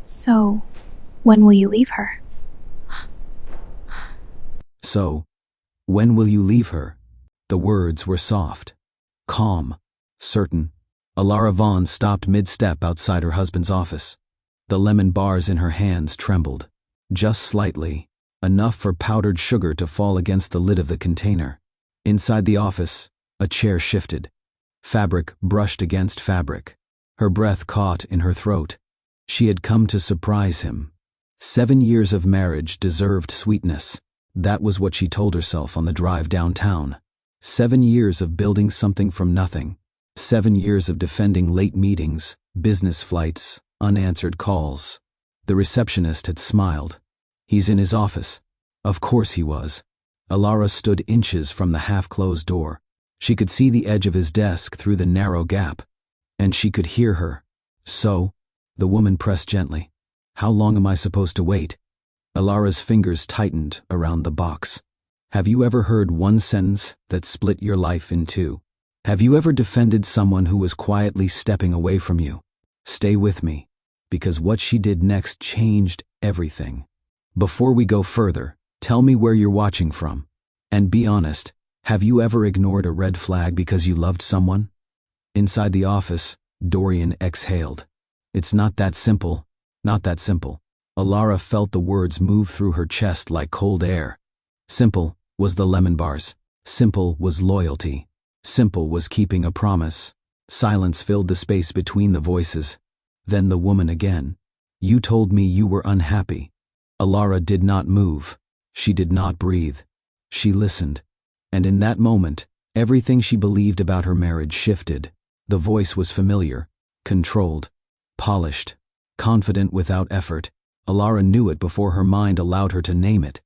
So, when will you leave her? So, when will you leave her? The words were soft, calm, certain. Alara Vaughn stopped mid-step outside her husband's office. The lemon bars in her hands trembled, just slightly, enough for powdered sugar to fall against the lid of the container. Inside the office, a chair shifted. Fabric brushed against fabric. Her breath caught in her throat. She had come to surprise him. 7 years of marriage deserved sweetness. That was what she told herself on the drive downtown. 7 years of building something from nothing. 7 years of defending late meetings, business flights, unanswered calls. The receptionist had smiled. He's in his office. Of course he was. Alara stood inches from the half-closed door. She could see the edge of his desk through the narrow gap. And she could hear her. So, the woman pressed gently. How long am I supposed to wait? Alara's fingers tightened around the box. Have you ever heard one sentence that split your life in two? Have you ever defended someone who was quietly stepping away from you? Stay with me, because what she did next changed everything. Before we go further, tell me where you're watching from. And be honest, have you ever ignored a red flag because you loved someone? Inside the office, Dorian exhaled. It's not that simple, not that simple. Alara felt the words move through her chest like cold air. Simple was the lemon bars. Simple was loyalty. Simple was keeping a promise. Silence filled the space between the voices. Then the woman again. You told me you were unhappy. Alara did not move. She did not breathe. She listened. And in that moment, everything she believed about her marriage shifted. The voice was familiar, controlled, polished, confident without effort. Alara knew it before her mind allowed her to name it.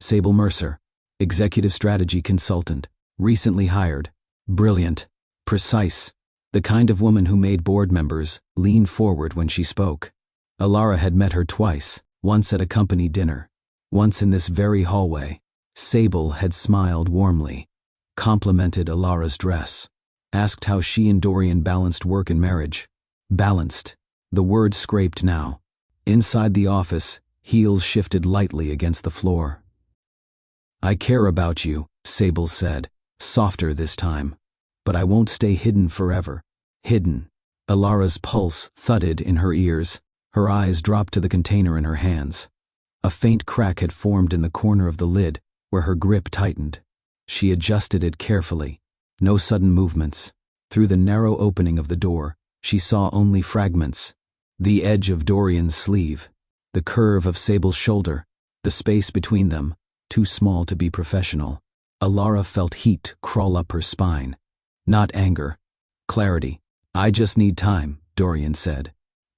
Sable Mercer, executive strategy consultant, recently hired. Brilliant, precise, the kind of woman who made board members lean forward when she spoke. Alara had met her twice, once at a company dinner, once in this very hallway. Sable had smiled warmly, complimented Alara's dress, asked how she and Dorian balanced work and marriage. Balanced. The word scraped now. Inside the office, heels shifted lightly against the floor. I care about you, Sable said, softer this time. But I won't stay hidden forever. Hidden. Alara's pulse thudded in her ears. Her eyes dropped to the container in her hands. A faint crack had formed in the corner of the lid, where her grip tightened. She adjusted it carefully. No sudden movements. Through the narrow opening of the door, she saw only fragments. The edge of Dorian's sleeve, the curve of Sable's shoulder, the space between them, too small to be professional. Alara felt heat crawl up her spine. Not anger. Clarity. I just need time, Dorian said.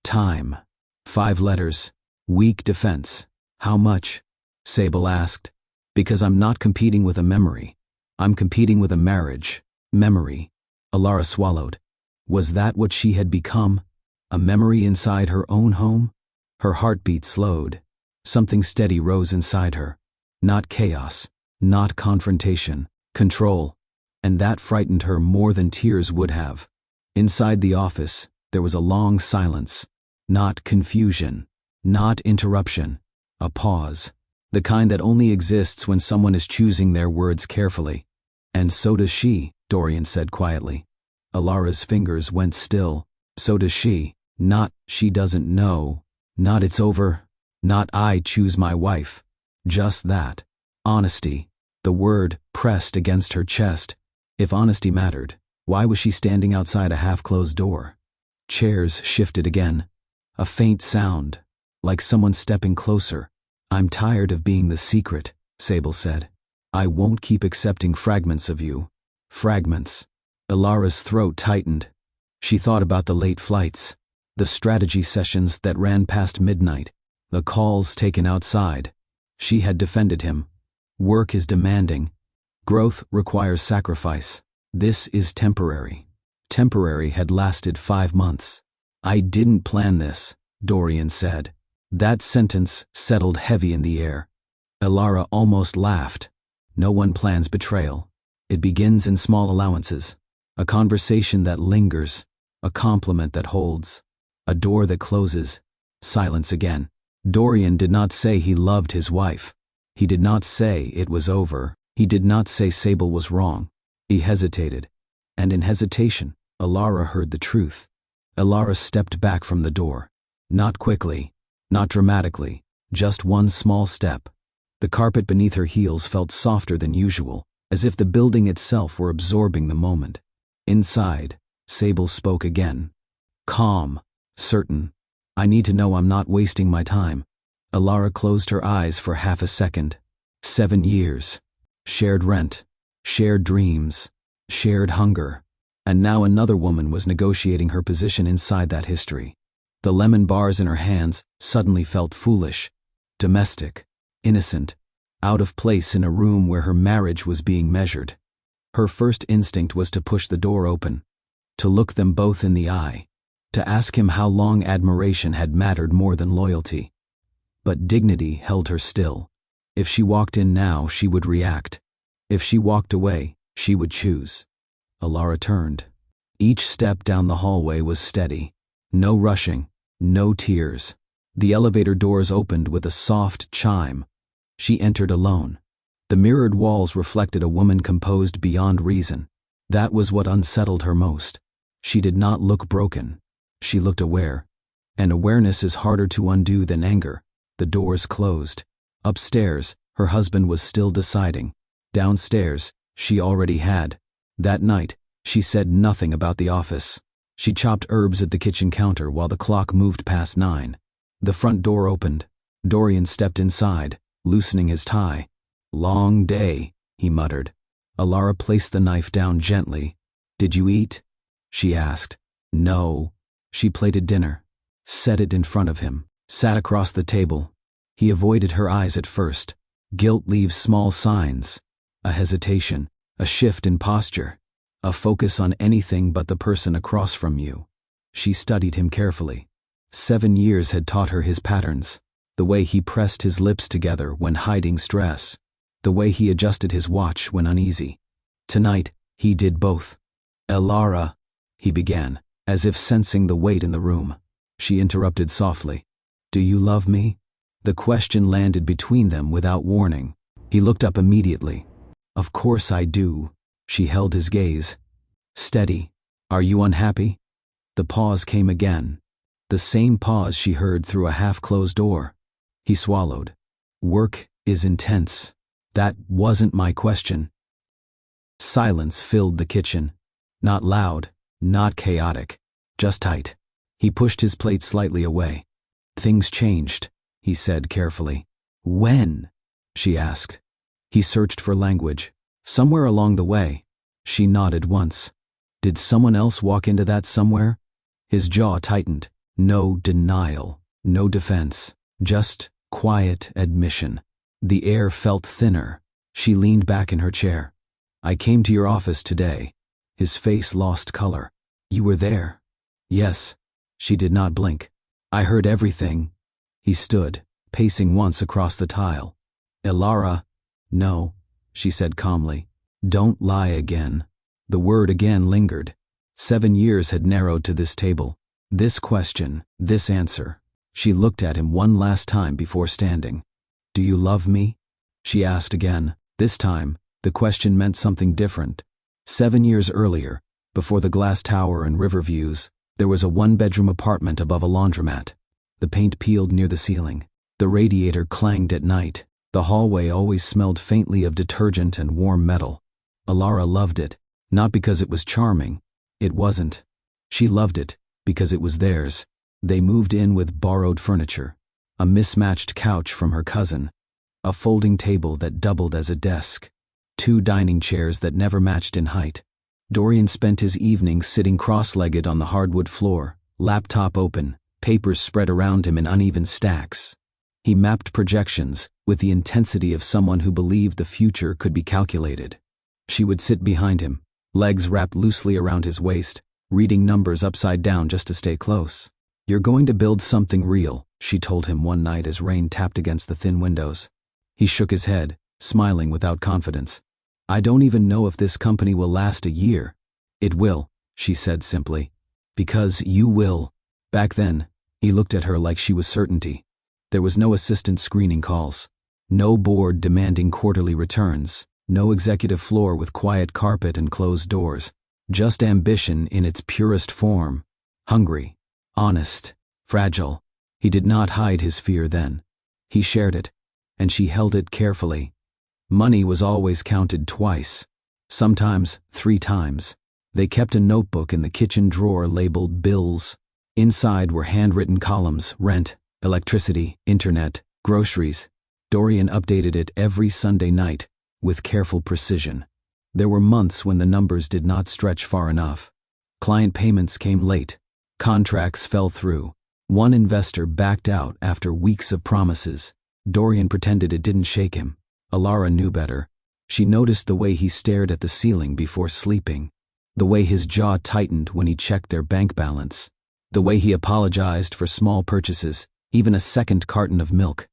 Time. 5 letters. Weak defense. How much? Sable asked. Because I'm not competing with a memory. I'm competing with a marriage. Memory. Alara swallowed. Was that what she had become? A memory inside her own home? Her heartbeat slowed. Something steady rose inside her. Not chaos. Not confrontation. Control. And that frightened her more than tears would have. Inside the office, there was a long silence. Not confusion. Not interruption. A pause. The kind that only exists when someone is choosing their words carefully. And so does she, Dorian said quietly. Alara's fingers went still. So does she. Not, she doesn't know. Not, it's over. Not, I choose my wife. Just that. Honesty. The word pressed against her chest. If honesty mattered, why was she standing outside a half-closed door? Chairs shifted again. A faint sound, like someone stepping closer. I'm tired of being the secret, Sable said. I won't keep accepting fragments of you. Fragments. Alara's throat tightened. She thought about the late flights, the strategy sessions that ran past midnight, the calls taken outside. She had defended him. Work is demanding. Growth requires sacrifice. This is temporary. Temporary had lasted 5 months. I didn't plan this, Dorian said. That sentence settled heavy in the air. Alara almost laughed. No one plans betrayal. It begins in small allowances. A conversation that lingers. A compliment that holds. A door that closes. Silence again. Dorian did not say he loved his wife. He did not say it was over. He did not say Sable was wrong. He hesitated. And in hesitation, Alara heard the truth. Alara stepped back from the door. Not quickly, not dramatically, just one small step. The carpet beneath her heels felt softer than usual, as if the building itself were absorbing the moment. Inside, Sable spoke again. Calm, certain. I need to know I'm not wasting my time. Alara closed her eyes for half a second. 7 years. Shared rent. Shared dreams. Shared hunger. And now another woman was negotiating her position inside that history. The lemon bars in her hands suddenly felt foolish, domestic, innocent, out of place in a room where her marriage was being measured. Her first instinct was to push the door open, to look them both in the eye, to ask him how long admiration had mattered more than loyalty. But dignity held her still. If she walked in now, she would react. If she walked away, she would choose. Alara turned. Each step down the hallway was steady. No rushing, no tears. The elevator doors opened with a soft chime. She entered alone. The mirrored walls reflected a woman composed beyond reason. That was what unsettled her most. She did not look broken. She looked aware. And awareness is harder to undo than anger. The doors closed. Upstairs, her husband was still deciding. Downstairs, she already had. That night, she said nothing about the office. She chopped herbs at the kitchen counter while the clock moved past 9. The front door opened. Dorian stepped inside, loosening his tie. Long day, he muttered. Alara placed the knife down gently. Did you eat? She asked. No. She plated dinner, set it in front of him, sat across the table. He avoided her eyes at first. Guilt leaves small signs. A hesitation, a shift in posture, a focus on anything but the person across from you. She studied him carefully. 7 years had taught her his patterns, the way he pressed his lips together when hiding stress, the way he adjusted his watch when uneasy. Tonight, he did both. Alara, he began, as if sensing the weight in the room. She interrupted softly. Do you love me? The question landed between them without warning. He looked up immediately. Of course I do. She held his gaze. Steady. Are you unhappy? The pause came again. The same pause she heard through a half-closed door. He swallowed. Work is intense. That wasn't my question. Silence filled the kitchen. Not loud, not chaotic, just tight. He pushed his plate slightly away. Things changed, he said carefully. When? She asked. He searched for language. Somewhere along the way. She nodded once. Did someone else walk into that somewhere? His jaw tightened. No denial, no defense, just quiet admission. The air felt thinner. She leaned back in her chair. I came to your office today. His face lost color. You were there? Yes. She did not blink. I heard everything. He stood, pacing once across the tile. Alara. No, she said calmly. Don't lie again. The word again lingered. 7 years had narrowed to this table. This question, this answer. She looked at him one last time before standing. Do you love me? She asked again. This time, the question meant something different. 7 years earlier, before the glass tower and river views, there was a 1-bedroom apartment above a laundromat. The paint peeled near the ceiling. The radiator clanged at night. The hallway always smelled faintly of detergent and warm metal. Alara loved it, not because it was charming. It wasn't. She loved it because it was theirs. They moved in with borrowed furniture, a mismatched couch from her cousin, a folding table that doubled as a desk, 2 dining chairs that never matched in height. Dorian spent his evenings sitting cross-legged on the hardwood floor, laptop open, papers spread around him in uneven stacks. He mapped projections with the intensity of someone who believed the future could be calculated. She would sit behind him, legs wrapped loosely around his waist, reading numbers upside down just to stay close. You're going to build something real, she told him one night as rain tapped against the thin windows. He shook his head, smiling without confidence. I don't even know if this company will last a year. It will, she said simply. Because you will. Back then, He looked at her like she was certainty. There was no assistant screening calls, no board demanding quarterly returns, no executive floor with quiet carpet and closed doors. Just ambition in its purest form. Hungry, honest, fragile. He did not hide his fear then. He shared it, and she held it carefully. Money was always counted twice, sometimes 3 times. They kept a notebook in the kitchen drawer labeled bills. Inside were handwritten columns: rent, electricity, internet, groceries. Dorian updated it every Sunday night, with careful precision. There were months when the numbers did not stretch far enough. Client payments came late. Contracts fell through. One investor backed out after weeks of promises. Dorian pretended it didn't shake him. Alara knew better. She noticed the way he stared at the ceiling before sleeping, the way his jaw tightened when he checked their bank balance, the way he apologized for small purchases, even a second carton of milk.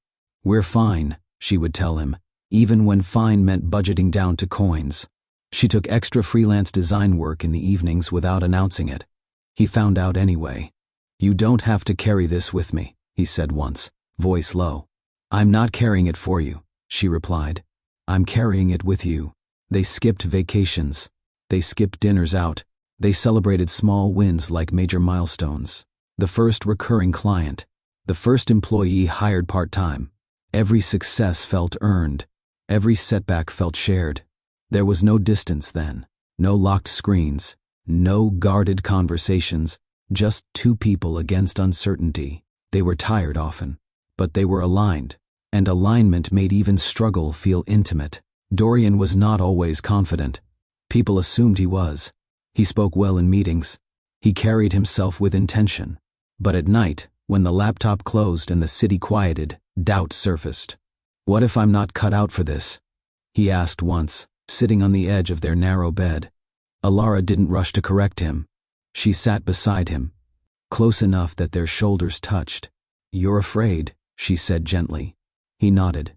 "We're fine," she would tell him, even when fine meant budgeting down to coins. She took extra freelance design work in the evenings without announcing it. He found out anyway. "You don't have to carry this with me," he said once, voice low. "I'm not carrying it for you," she replied. "I'm carrying it with you." They skipped vacations. They skipped dinners out. They celebrated small wins like major milestones. The first recurring client. The first employee hired part-time. Every success felt earned. Every setback felt shared. There was no distance then, no locked screens, no guarded conversations, just 2 people against uncertainty. They were tired often, but they were aligned, and alignment made even struggle feel intimate. Dorian was not always confident. People assumed he was. He spoke well in meetings. He carried himself with intention. But at night, when the laptop closed and the city quieted, doubt surfaced. "What if I'm not cut out for this?" he asked once, sitting on the edge of their narrow bed. Alara didn't rush to correct him. She sat beside him, close enough that their shoulders touched. "You're afraid," she said gently. He nodded.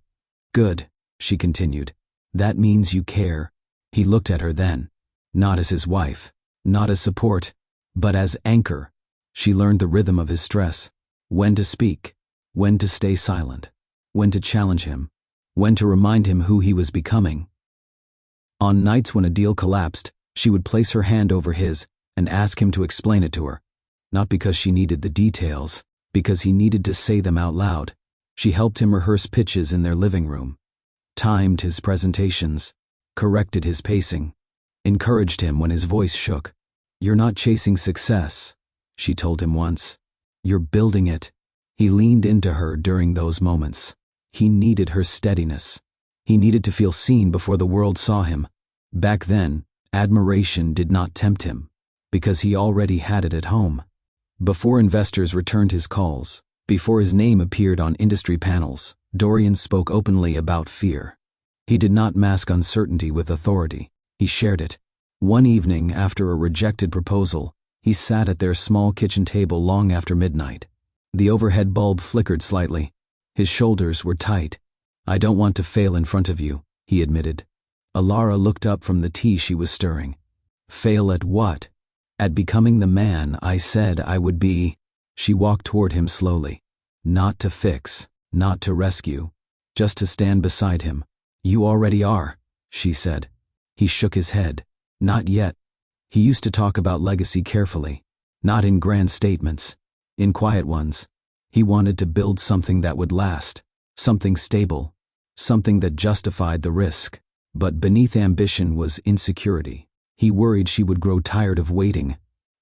"Good," she continued. "That means you care." He looked at her then, not as his wife, not as support, but as anchor. She learned the rhythm of his stress, when to speak, when to stay silent, when to challenge him, when to remind him who he was becoming. On nights when a deal collapsed, she would place her hand over his and ask him to explain it to her, not because she needed the details, because he needed to say them out loud. She helped him rehearse pitches in their living room, timed his presentations, corrected his pacing, encouraged him when his voice shook. "You're not chasing success," she told him once. "You're building it." He leaned into her during those moments. He needed her steadiness. He needed to feel seen before the world saw him. Back then, admiration did not tempt him, because he already had it at home. Before investors returned his calls, before his name appeared on industry panels, Dorian spoke openly about fear. He did not mask uncertainty with authority. He shared it. One evening, after a rejected proposal, he sat at their small kitchen table long after midnight. The overhead bulb flickered slightly. His shoulders were tight. "I don't want to fail in front of you," he admitted. Alara looked up from the tea she was stirring. "Fail at what?" "At becoming the man I said I would be." She walked toward him slowly. "Not to fix, not to rescue, just to stand beside him." "You already are," she said. He shook his head. "Not yet." He used to talk about legacy carefully, not in grand statements, in quiet ones. He wanted to build something that would last, something stable, something that justified the risk. But beneath ambition was insecurity. He worried she would grow tired of waiting.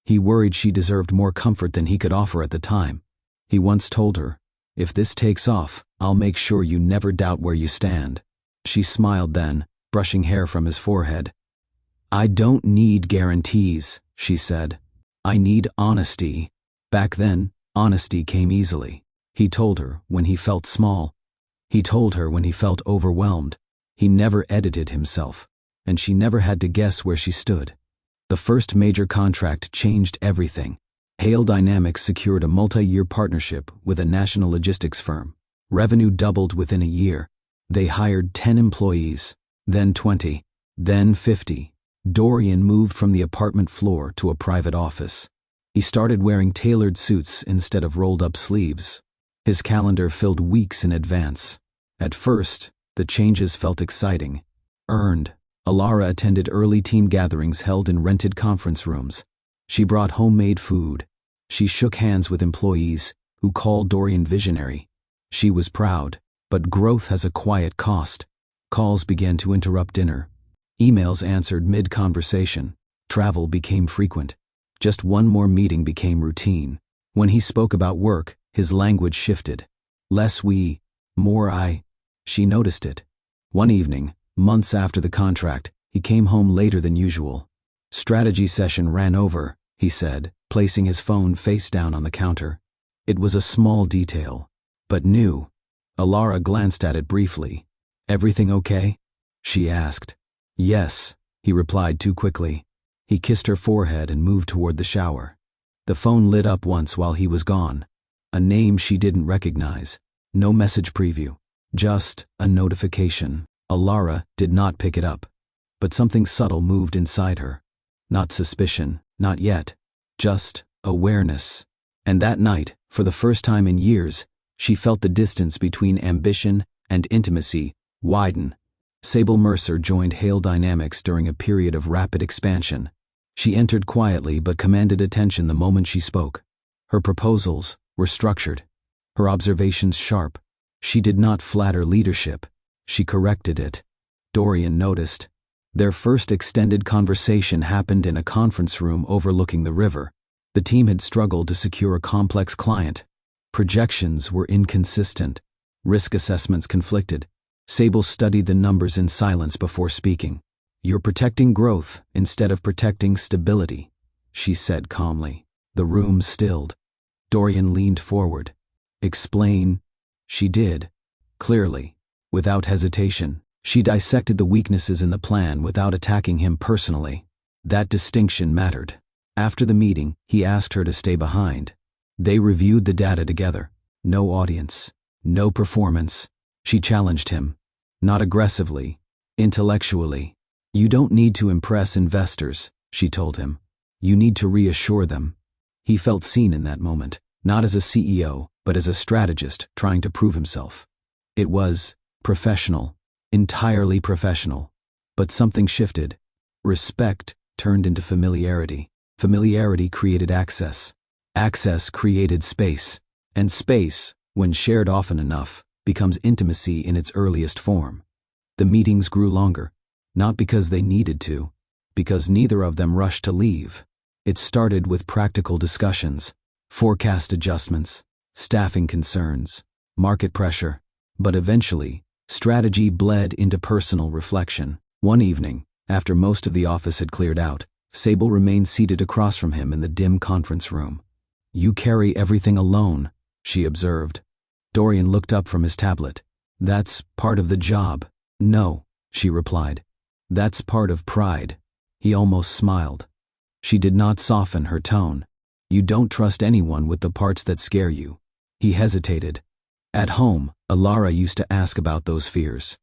He worried she deserved more comfort than he could offer at the time. He once told her, "If this takes off, I'll make sure you never doubt where you stand." She smiled then, brushing hair from his forehead. "I don't need guarantees," she said. "I need honesty." Back then, honesty came easily. He told her when he felt small. He told her when he felt overwhelmed. He never edited himself, and she never had to guess where she stood. The first major contract changed everything. Hale Dynamics secured a multi-year partnership with a national logistics firm. Revenue doubled within a year. They hired 10 employees, then 20, then 50. Dorian moved from the apartment floor to a private office. He started wearing tailored suits instead of rolled-up sleeves. His calendar filled weeks in advance. At first, the changes felt exciting. Earned, Alara attended early team gatherings held in rented conference rooms. She brought homemade food. She shook hands with employees who called Dorian visionary. She was proud, but growth has a quiet cost. Calls began to interrupt dinner. Emails answered mid-conversation. Travel became frequent. Just one more meeting became routine. When he spoke about work, his language shifted. Less we, more I. She noticed it. One evening, months after the contract, he came home later than usual. Strategy session ran over, he said, placing his phone face down on the counter. It was a small detail, but new. Alara glanced at it briefly. Everything okay? She asked. Yes, he replied too quickly. He kissed her forehead and moved toward the shower. The phone lit up once while he was gone. A name she didn't recognize. No message preview. Just a notification. Alara did not pick it up. But something subtle moved inside her. Not suspicion, not yet. Just awareness. And that night, for the first time in years, she felt the distance between ambition and intimacy widen. Sable Mercer joined Hale Dynamics during a period of rapid expansion. She entered quietly but commanded attention the moment she spoke. Her proposals were structured. Her observations sharp. She did not flatter leadership. She corrected it. Dorian noticed. Their first extended conversation happened in a conference room overlooking the river. The team had struggled to secure a complex client. Projections were inconsistent. Risk assessments conflicted. Sable studied the numbers in silence before speaking. You're protecting growth instead of protecting stability, she said calmly. The room stilled. Dorian leaned forward. Explain. She did. Clearly. Without hesitation. She dissected the weaknesses in the plan without attacking him personally. That distinction mattered. After the meeting, he asked her to stay behind. They reviewed the data together. No audience. No performance. She challenged him. Not aggressively. Intellectually. You don't need to impress investors, she told him. You need to reassure them. He felt seen in that moment, not as a CEO, but as a strategist trying to prove himself. It was professional, entirely professional. But something shifted. Respect turned into familiarity. Familiarity created access. Access created space. And space, when shared often enough, becomes intimacy in its earliest form. The meetings grew longer. Not because they needed to, because neither of them rushed to leave. It started with practical discussions, forecast adjustments, staffing concerns, market pressure, but eventually, strategy bled into personal reflection. One evening, after most of the office had cleared out, Sable remained seated across from him in the dim conference room. You carry everything alone, she observed. Dorian looked up from his tablet. That's part of the job. No, she replied. That's part of pride. He almost smiled. She did not soften her tone. You don't trust anyone with the parts that scare you. He hesitated. At home, Alara used to ask about those fears.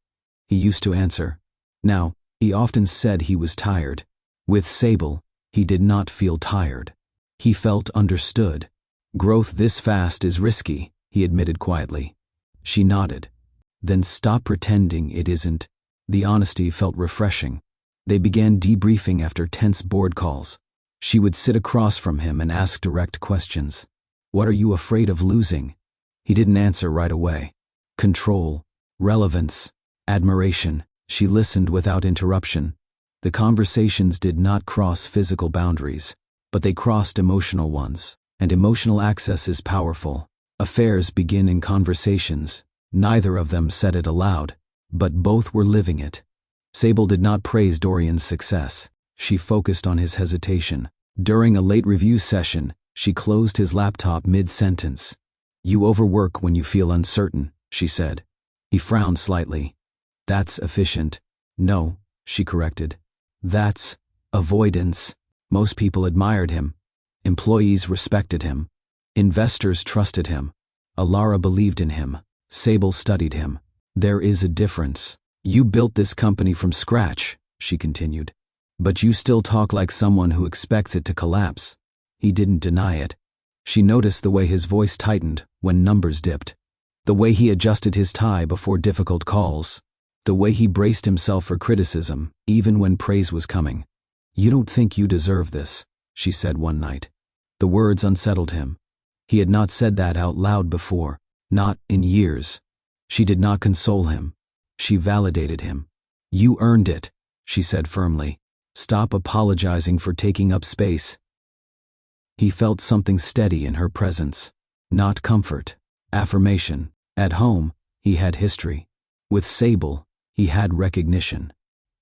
He used to answer. Now, he often said he was tired. With Sable, he did not feel tired. He felt understood. Growth this fast is risky, he admitted quietly. She nodded. Then stop pretending it isn't. The honesty felt refreshing. They began debriefing after tense board calls. She would sit across from him and ask direct questions. What are you afraid of losing? He didn't answer right away. Control, relevance, admiration. She listened without interruption. The conversations did not cross physical boundaries, but they crossed emotional ones, and emotional access is powerful. Affairs begin in conversations. Neither of them said it aloud, but both were living it. Sable did not praise Dorian's success. She focused on his hesitation. During a late review session, she closed his laptop mid-sentence. You overwork when you feel uncertain, she said. He frowned slightly. That's efficient. No, she corrected. That's avoidance. Most people admired him. Employees respected him. Investors trusted him. Alara believed in him. Sable studied him. There is a difference. You built this company from scratch, she continued. But you still talk like someone who expects it to collapse. He didn't deny it. She noticed the way his voice tightened when numbers dipped, the way he adjusted his tie before difficult calls, the way he braced himself for criticism even when praise was coming. "You don't think you deserve this," she said one night. The words unsettled him. He had not said that out loud before, not in years. She did not console him. She validated him. "You earned it," she said firmly. "Stop apologizing for taking up space." He felt something steady in her presence. Not comfort, affirmation. At home, he had history. With Sable, he had recognition.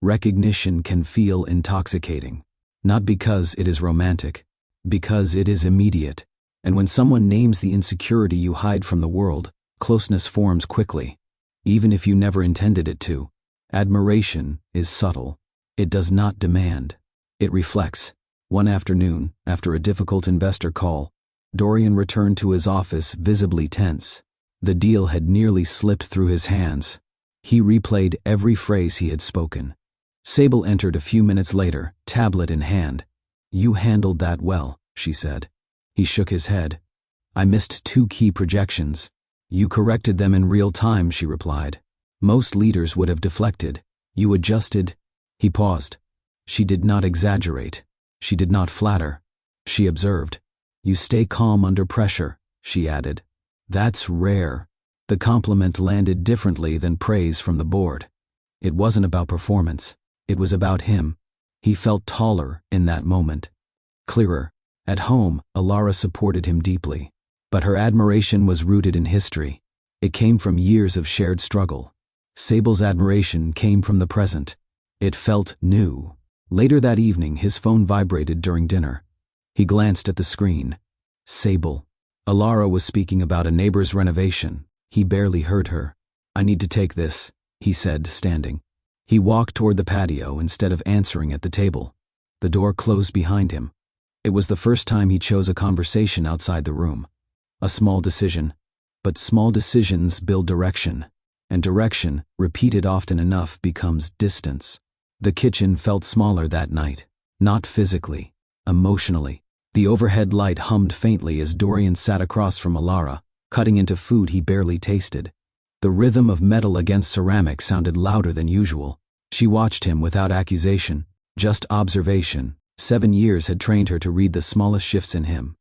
Recognition can feel intoxicating. Not because it is romantic, because it is immediate. And when someone names the insecurity you hide from the world, closeness forms quickly, even if you never intended it to. Admiration is subtle. It does not demand. It reflects. One afternoon, after a difficult investor call, Dorian returned to his office visibly tense. The deal had nearly slipped through his hands. He replayed every phrase he had spoken. Sable entered a few minutes later, tablet in hand. "You handled that well," she said. He shook his head. "I missed 2 key projections." "You corrected them in real time," she replied. "Most leaders would have deflected. You adjusted." He paused. She did not exaggerate. She did not flatter. She observed. "You stay calm under pressure," she added. "That's rare." The compliment landed differently than praise from the board. It wasn't about performance. It was about him. He felt taller in that moment. Clearer. At home, Alara supported him deeply. But her admiration was rooted in history. It came from years of shared struggle. Sable's admiration came from the present. It felt new. Later that evening, his phone vibrated during dinner. He glanced at the screen. Sable. Alara was speaking about a neighbor's renovation. He barely heard her. "I need to take this," he said, standing. He walked toward the patio instead of answering at the table. The door closed behind him. It was the first time he chose a conversation outside the room. A small decision. But small decisions build direction. And direction, repeated often enough, becomes distance. The kitchen felt smaller that night. Not physically. Emotionally. The overhead light hummed faintly as Dorian sat across from Alara, cutting into food he barely tasted. The rhythm of metal against ceramic sounded louder than usual. She watched him without accusation, just observation. 7 years had trained her to read the smallest shifts in him.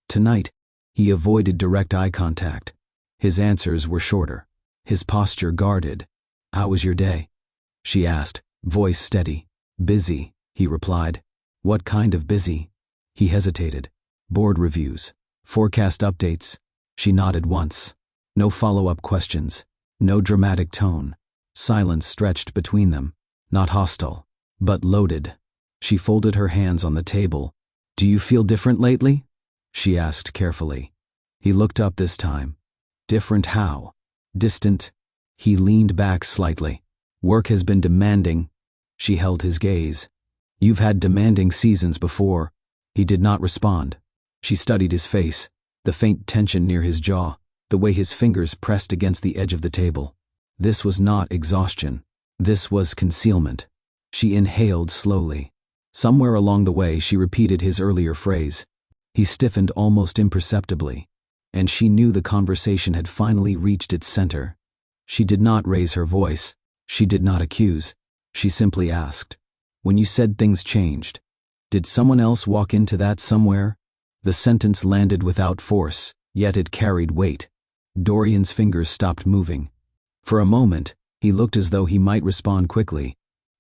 Tonight, he avoided direct eye contact. His answers were shorter. His posture guarded. "How was your day?" she asked, voice steady. "Busy," he replied. "What kind of busy?" He hesitated. "Board reviews. Forecast updates." She nodded once. No follow-up questions. No dramatic tone. Silence stretched between them. Not hostile, but loaded. She folded her hands on the table. "Do you feel different lately?" she asked carefully. He looked up this time. "Different how?" "Distant." He leaned back slightly. "Work has been demanding." She held his gaze. "You've had demanding seasons before." He did not respond. She studied his face, the faint tension near his jaw, the way his fingers pressed against the edge of the table. This was not exhaustion. This was concealment. She inhaled slowly. Somewhere along the way, she repeated his earlier phrase. He stiffened almost imperceptibly, and she knew the conversation had finally reached its center. She did not raise her voice. She did not accuse. She simply asked, "When you said things changed, did someone else walk into that somewhere?" The sentence landed without force, yet it carried weight. Dorian's fingers stopped moving. For a moment, he looked as though he might respond quickly,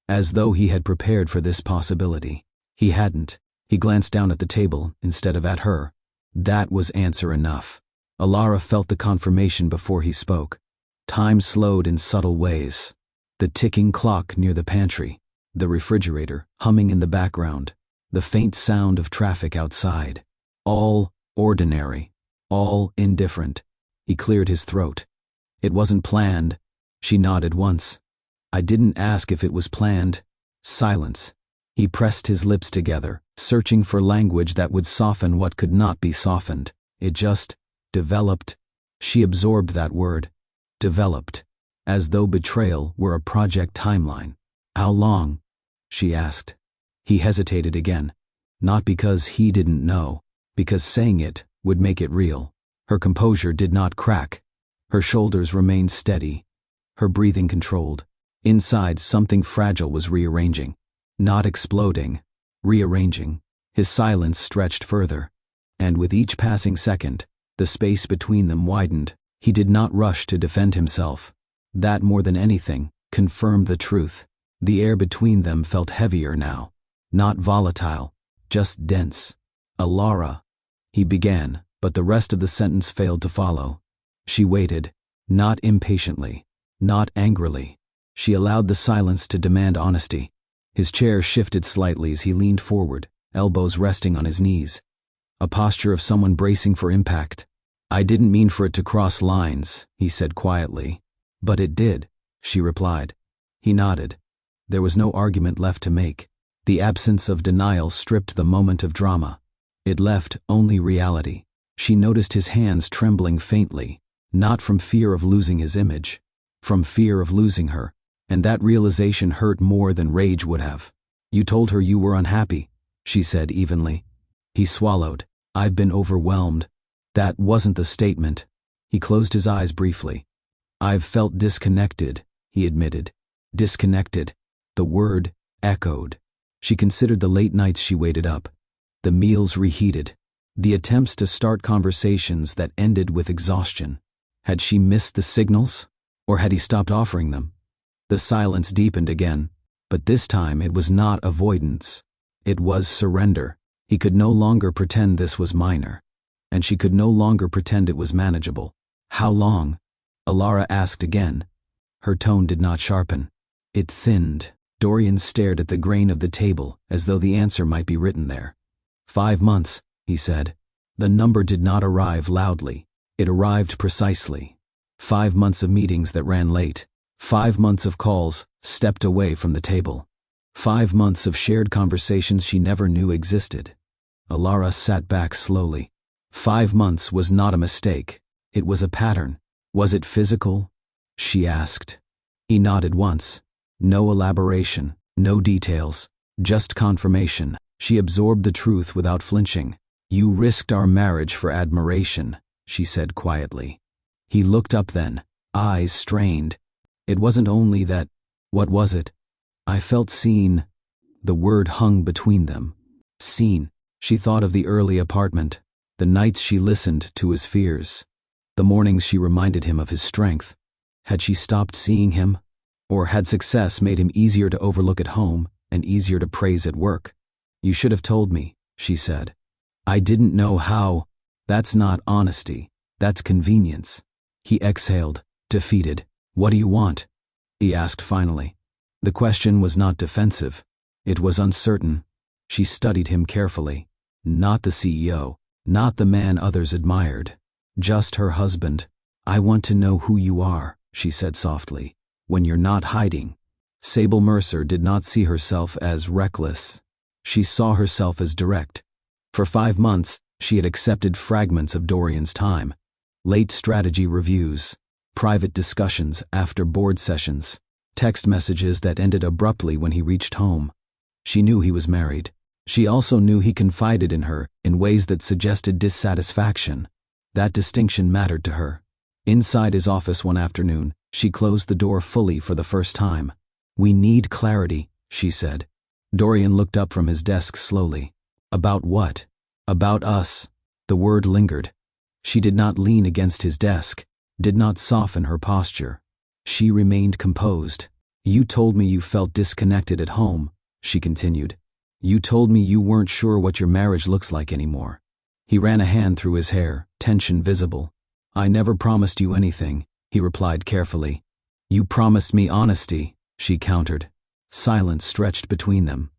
as though he had prepared for this possibility. He hadn't. He glanced down at the table instead of at her. That was answer enough. Alara felt the confirmation before he spoke. Time slowed in subtle ways. The ticking clock near the pantry, the refrigerator humming in the background, the faint sound of traffic outside. All ordinary, all indifferent. He cleared his throat. "It wasn't planned." She nodded once. "I didn't ask if it was planned." Silence. He pressed his lips together, searching for language that would soften what could not be softened. It just developed. She absorbed that word. Developed. As though betrayal were a project timeline. "How long?" she asked. He hesitated again. Not because he didn't know, because saying it would make it real. Her composure did not crack. Her shoulders remained steady, her breathing controlled. Inside, something fragile was rearranging. Not exploding, rearranging. His silence stretched further, and with each passing second, the space between them widened. He did not rush to defend himself. That, more than anything, confirmed the truth. The air between them felt heavier now. Not volatile, just dense. "Alara," he began, but the rest of the sentence failed to follow. She waited, not impatiently, not angrily. She allowed the silence to demand honesty. His chair shifted slightly as he leaned forward, elbows resting on his knees. A posture of someone bracing for impact. "I didn't mean for it to cross lines," he said quietly. "But it did," she replied. He nodded. There was no argument left to make. The absence of denial stripped the moment of drama. It left only reality. She noticed his hands trembling faintly, not from fear of losing his image, from fear of losing her, and that realization hurt more than rage would have. "You told her you were unhappy," she said evenly. He swallowed. "I've been overwhelmed." That wasn't the statement. He closed his eyes briefly. "I've felt disconnected," he admitted. Disconnected. The word echoed. She considered the late nights she waited up, the meals reheated, the attempts to start conversations that ended with exhaustion. Had she missed the signals, or had he stopped offering them? The silence deepened again, but this time it was not avoidance. It was surrender. He could no longer pretend this was minor, and she could no longer pretend it was manageable. "How long?" Alara asked again. Her tone did not sharpen. It thinned. Dorian stared at the grain of the table as though the answer might be written there. 5 months, he said. The number did not arrive loudly. It arrived precisely. 5 months of meetings that ran late. 5 months of calls stepped away from the table. 5 months of shared conversations she never knew existed. Alara sat back slowly. 5 months was not a mistake. It was a pattern. Was it physical? She asked. He nodded once. No elaboration, no details, just confirmation. She absorbed the truth without flinching. "You risked our marriage for admiration," she said quietly. He looked up then, eyes strained. "It wasn't only that. What was it?" "I felt seen." The word hung between them. Seen. She thought of the early apartment, the nights she listened to his fears, the mornings she reminded him of his strength. Had she stopped seeing him? Or had success made him easier to overlook at home and easier to praise at work? "You should have told me," she said. "I didn't know how." "That's not honesty. That's convenience." He exhaled, defeated. "What do you want?" he asked finally. The question was not defensive. It was uncertain. She studied him carefully. Not the CEO, not the man others admired. Just her husband. "I want to know who you are," she said softly, "when you're not hiding." Sable Mercer did not see herself as reckless. She saw herself as direct. For 5 months, she had accepted fragments of Dorian's time. Late strategy reviews, private discussions after board sessions, text messages that ended abruptly when he reached home. She knew he was married. She also knew he confided in her in ways that suggested dissatisfaction. That distinction mattered to her. Inside his office one afternoon, she closed the door fully for the first time. "We need clarity," she said. Dorian looked up from his desk slowly. "About what?" "About us." The word lingered. She did not lean against his desk, did not soften her posture. She remained composed. "You told me you felt disconnected at home," she continued. "You told me you weren't sure what your marriage looks like anymore." He ran a hand through his hair, tension visible. "I never promised you anything," he replied carefully. "You promised me honesty," she countered. Silence stretched between them.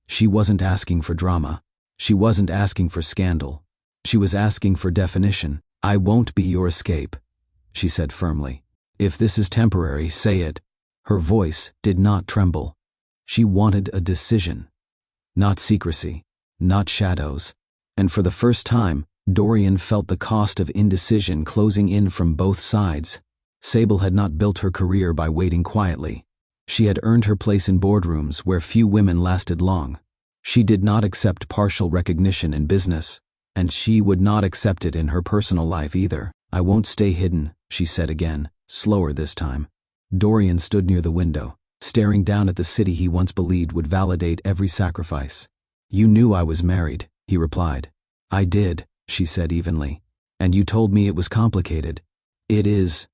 She wasn't asking for drama. She wasn't asking for scandal. She was asking for definition. "I won't be your escape," she said firmly. "If this is temporary, say it." Her voice did not tremble. She wanted a decision. Not secrecy, not shadows. And for the first time, Dorian felt the cost of indecision closing in from both sides. Sable had not built her career by waiting quietly. She had earned her place in boardrooms where few women lasted long. She did not accept partial recognition in business. And she would not accept it in her personal life either. I won't stay hidden, she said again, slower this time. Dorian stood near the window, staring down at the city he once believed would validate every sacrifice. You knew I was married, he replied. I did, she said evenly. And you told me it was complicated. It is.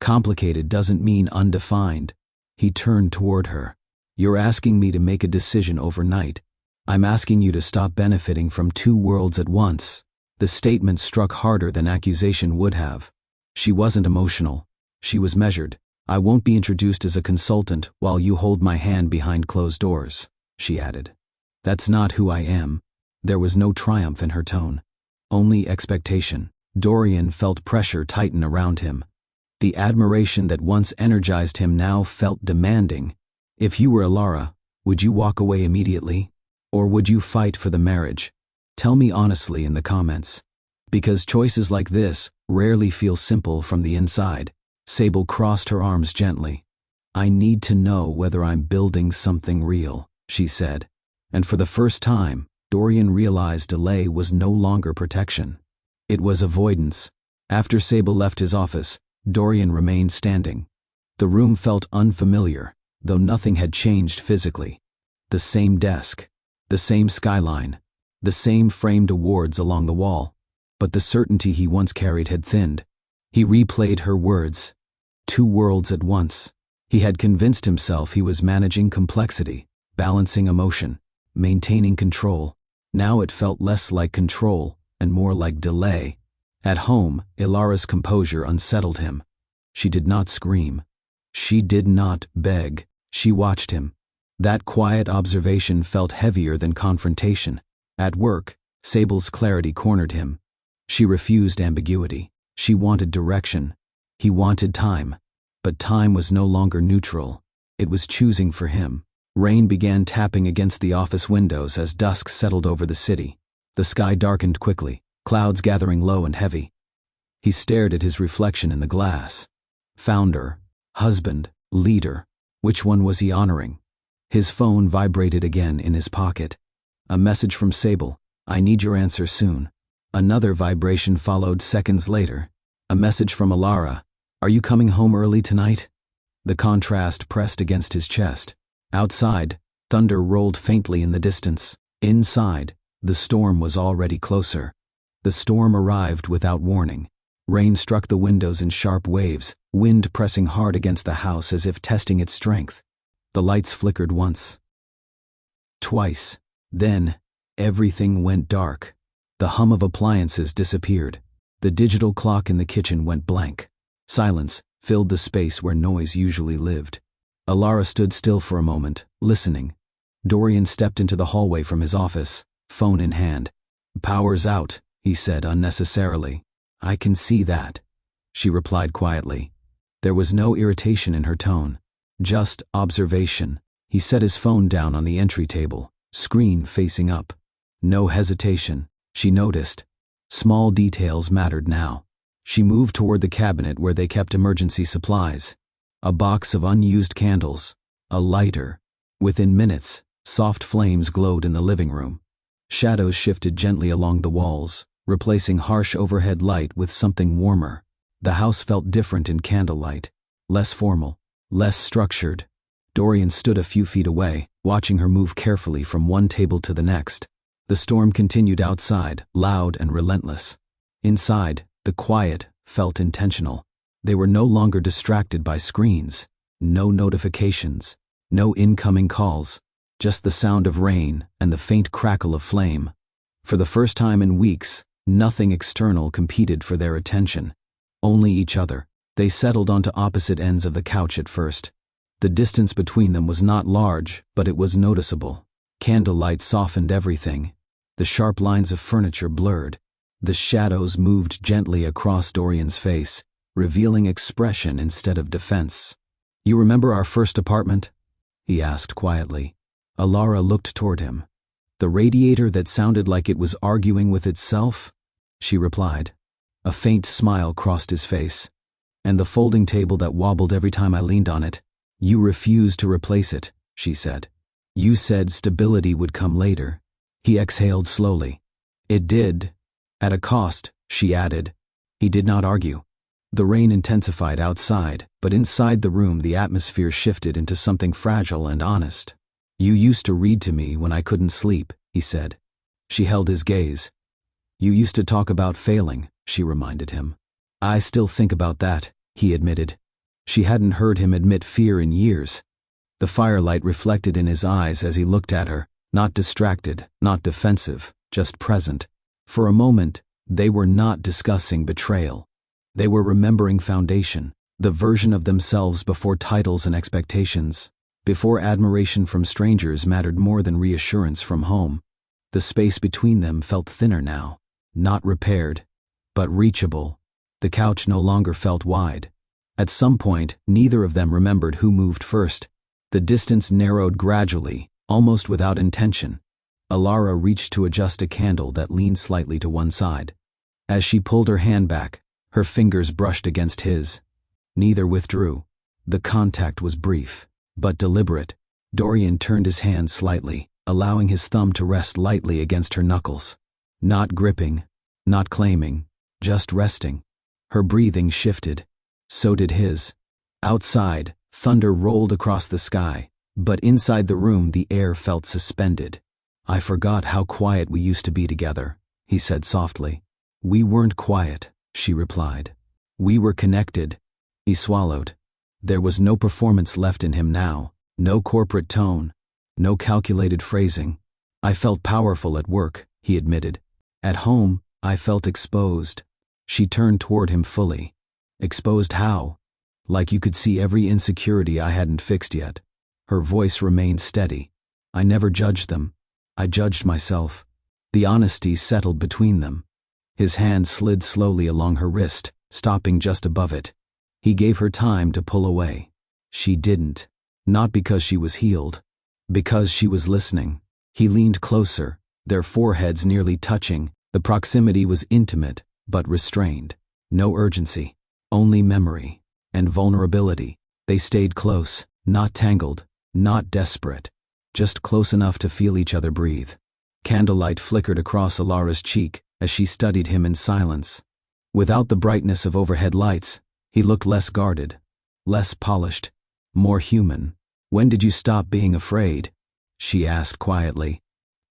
Complicated doesn't mean undefined. He turned toward her. You're asking me to make a decision overnight. I'm asking you to stop benefiting from two worlds at once. The statement struck harder than accusation would have. She wasn't emotional. She was measured. I won't be introduced as a consultant while you hold my hand behind closed doors, she added. That's not who I am. There was no triumph in her tone. Only expectation. Dorian felt pressure tighten around him. The admiration that once energized him now felt demanding. If you were Alara, would you walk away immediately? Or would you fight for the marriage? Tell me honestly in the comments. Because choices like this rarely feel simple from the inside. Sable crossed her arms gently. I need to know whether I'm building something real, she said. And for the first time, Dorian realized delay was no longer protection. It was avoidance. After Sable left his office, Dorian remained standing. The room felt unfamiliar, though nothing had changed physically. The same desk, the same skyline, the same framed awards along the wall. But the certainty he once carried had thinned. He replayed her words. Two worlds at once. He had convinced himself he was managing complexity, balancing emotion, maintaining control. Now it felt less like control and more like delay. At home, Ilara's composure unsettled him. She did not scream. She did not beg. She watched him. That quiet observation felt heavier than confrontation. At work, Sable's clarity cornered him. She refused ambiguity. She wanted direction. He wanted time. But time was no longer neutral. It was choosing for him. Rain began tapping against the office windows as dusk settled over the city. The sky darkened quickly, clouds gathering low and heavy. He stared at his reflection in the glass. Founder, husband, leader. Which one was he honoring? His phone vibrated again in his pocket. A message from Sable. I need your answer soon. Another vibration followed seconds later. A message from Alara. Are you coming home early tonight? The contrast pressed against his chest. Outside, thunder rolled faintly in the distance. Inside, the storm was already closer. The storm arrived without warning. Rain struck the windows in sharp waves, wind pressing hard against the house as if testing its strength. The lights flickered once. Twice. Then, everything went dark. The hum of appliances disappeared. The digital clock in the kitchen went blank. Silence filled the space where noise usually lived. Alara stood still for a moment, listening. Dorian stepped into the hallway from his office, phone in hand. Power's out, he said unnecessarily. I can see that, she replied quietly. There was no irritation in her tone, just observation. He set his phone down on the entry table, screen facing up. No hesitation, she noticed. Small details mattered now. She moved toward the cabinet where they kept emergency supplies. A box of unused candles, a lighter. Within minutes, soft flames glowed in the living room. Shadows shifted gently along the walls, replacing harsh overhead light with something warmer. The house felt different in candlelight, less formal, less structured. Dorian stood a few feet away, watching her move carefully from one table to the next. The storm continued outside, loud and relentless. Inside, the quiet felt intentional. They were no longer distracted by screens, no notifications, no incoming calls, just the sound of rain and the faint crackle of flame. For the first time in weeks, nothing external competed for their attention. Only each other. They settled onto opposite ends of the couch at first. The distance between them was not large, but it was noticeable. Candlelight softened everything. The sharp lines of furniture blurred. The shadows moved gently across Dorian's face, revealing expression instead of defense. You remember our first apartment? He asked quietly. Alara looked toward him. The radiator that sounded like it was arguing with itself? She replied. A faint smile crossed his face. And the folding table that wobbled every time I leaned on it. You refused to replace it, she said. You said stability would come later. He exhaled slowly. It did, At a cost, she added. He did not argue. The rain intensified outside, but inside the room the atmosphere shifted into something fragile and honest. You used to read to me when I couldn't sleep, he said. She held his gaze. You used to talk about failing, she reminded him. I still think about that, he admitted. She hadn't heard him admit fear in years. The firelight reflected in his eyes as he looked at her, not distracted, not defensive, just present. For a moment, they were not discussing betrayal. They were remembering foundation, the version of themselves before titles and expectations, before admiration from strangers mattered more than reassurance from home. The space between them felt thinner now, not repaired, but reachable. The couch no longer felt wide. At some point, neither of them remembered who moved first. The distance narrowed gradually, almost without intention. Alara reached to adjust a candle that leaned slightly to one side. As she pulled her hand back, her fingers brushed against his. Neither withdrew. The contact was brief, but deliberate. Dorian turned his hand slightly, allowing his thumb to rest lightly against her knuckles. Not gripping, not claiming, just resting. Her breathing shifted. So did his. Outside, thunder rolled across the sky, but inside the room the air felt suspended. I forgot how quiet we used to be together, he said softly. We weren't quiet, she replied. We were connected. He swallowed. There was no performance left in him now, no corporate tone, no calculated phrasing. I felt powerful at work, he admitted. At home, I felt exposed. She turned toward him fully. Exposed how? Like you could see every insecurity I hadn't fixed yet. Her voice remained steady. I never judged them. I judged myself. The honesty settled between them. His hand slid slowly along her wrist, stopping just above it. He gave her time to pull away. She didn't. Not because she was healed. Because she was listening. He leaned closer, their foreheads nearly touching. The proximity was intimate, but restrained. No urgency. Only memory. And vulnerability. They stayed close, not tangled, not desperate. Just close enough to feel each other breathe. Candlelight flickered across Alara's cheek as she studied him in silence. Without the brightness of overhead lights, he looked less guarded, less polished, more human. When did you stop being afraid? She asked quietly.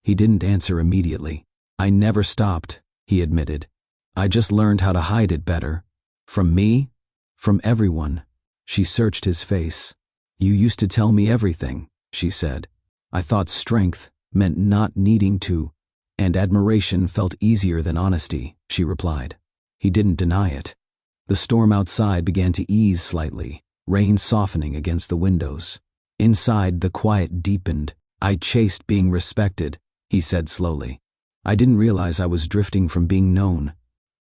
He didn't answer immediately. I never stopped, he admitted. I just learned how to hide it better. From me? From everyone. She searched his face. You used to tell me everything, she said. I thought strength meant not needing to, and admiration felt easier than honesty, she replied. He didn't deny it. The storm outside began to ease slightly, rain softening against the windows. Inside, the quiet deepened. I chased being respected, he said slowly. I didn't realize I was drifting from being known.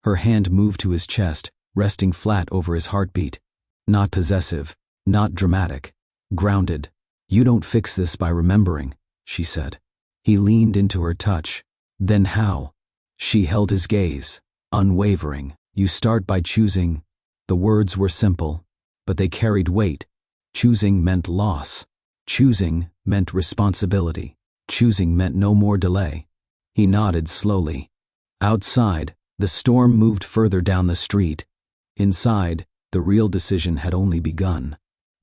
Her hand moved to his chest, resting flat over his heartbeat. Not possessive, not dramatic, grounded. You don't fix this by remembering, she said. He leaned into her touch. Then how? She held his gaze, unwavering. You start by choosing. The words were simple, but they carried weight. Choosing meant loss. Choosing meant responsibility. Choosing meant no more delay. He nodded slowly. Outside, the storm moved further down the street. Inside, the real decision had only begun.